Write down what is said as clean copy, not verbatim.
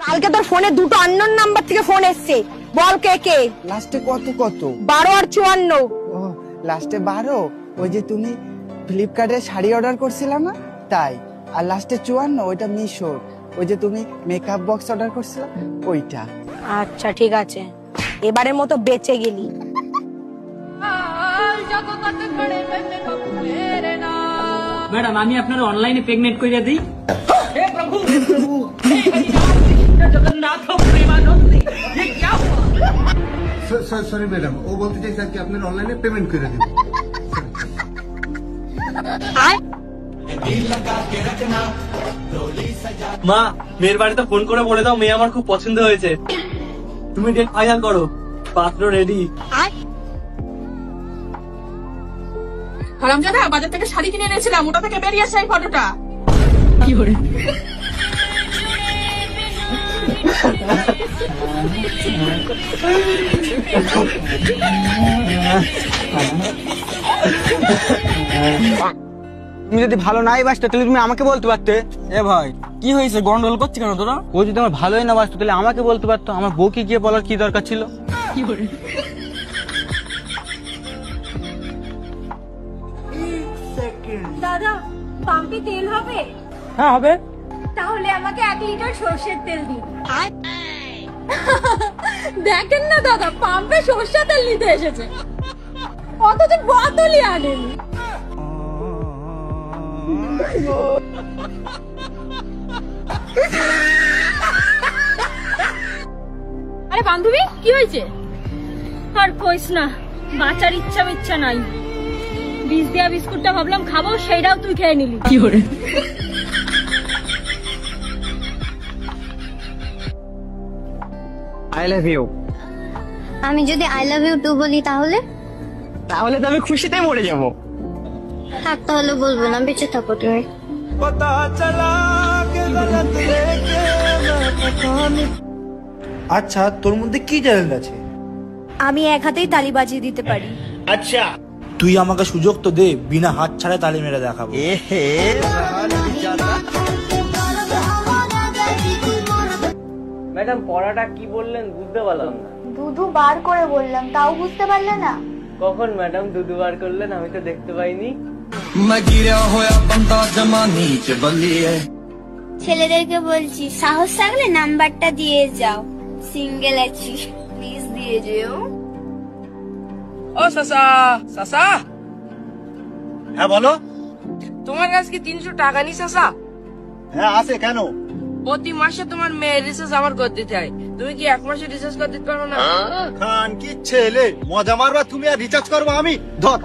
কালকে তোর ফোনে দুটো আননোন নাম্বার থেকে ফোন এসছে, বল কে কে? লাস্টে কত 12 আর 54। ও লাস্টে 12, ওই যে তুমি ফ্লিপকার্টে শাড়ি অর্ডার করছিলা না তাই। আর লাস্টে 54 ওইটা মিশোর, ওই যে তুমি মেকআপ বক্স অর্ডার করছিলা ওইটা। আচ্ছা ঠিক আছে, এবারের মতো বেঁচে গেলি। ম্যাডাম আমি আপনার অনলাইনে প্রেগনেন্ট করে দিই। সরি ম্যাডাম, ও বলতে চাইছে কি আপনার অনলাইনে পেমেন্ট করে দিন। মা, মেয়ের বাড়িতে ফোন করে বলে দাও মেয়ে আমার খুব পছন্দ হয়েছে। তুমি ডেট ফাইনাল করো, পাত্র রেডি। হারামজাদা, বাজার থেকে শাড়ি কিনে এনেছিলাম, ওটা থেকে বেরিয়ে আসে এই ফটোটা। কি করে? তুমি যদি ভালো নাই বাসতো তাহলে তুমি আমাকে বলতে পারতে। এ ভাই কি হয়েছে, গন্ডগোল করছি কেন তোরা? ও যদি আমার ভালোই না বাসতো তাহলে আমাকে বলতে পারতো, আমার বউকে গিয়ে বলার কি দরকার ছিল? কি করে? দাদা, পাম্পে তেল হবে? হ্যাঁ হবে। তাহলে আমাকে 1 লিটার সরষের তেল দিন। দেখেন না দাদা, পাম্পে সরষের তেল নিতে এসেছে, অথচ বোতলই আনেনি। আরে বান্ধবী, কি হয়েছে? আর কইস না, বাঁচার ইচ্ছা নাই। বিষ দেয়া বিস্কুটটা ভাবলাম খাবো, সেইটাও তুই খেয়ে নিলি। কি করে? I love you. আমি যদি আই লাভ ইউ টু বলি তাহলে? তাহলে তো আমি খুশিতে মরে যাব। থাক তাহলে বলবো না, বেঁচে থাকো তুমি। আচ্ছা, তোর মধ্যে কি ট্যালেন্ট আছে? আমি এক হাতেই তালি বাজিয়ে দিতে পারি। তুই আমাকে সুযোগ তো দে, বিনা হাত ছাড়া তালি মেরে দেখাবো। ম্যাডাম পড়াটা কি বললেন বুঝতে পারলাম না। দুধু বার করে বললাম, তাও বুঝতে পারলে না? কখন ম্যাডাম দুধ বার করলেন, আমি তো দেখতে পাইনি। ছেলেদেরকে বলছি, সাহস থাকলে নাম্বারটা দিয়ে যাও, সিঙ্গেল আছি, প্লিজ দিয়ে যেও। ও সাসা, সাসা হ্যাঁ বলো। তোমার কাছে কি 300 টাকা নি সাসা? হ্যাঁ আছে, কেন? প্রতি মাসে তোমার মেয়ের রিচার্জ আমার করে দিতে হয়, তুমি কি 1 মাসে রিচার্জ করে দিতে পারো না? খান কি ছেলে, মজা মারবা তুমি আর রিচার্জ করবো আমি? ধর।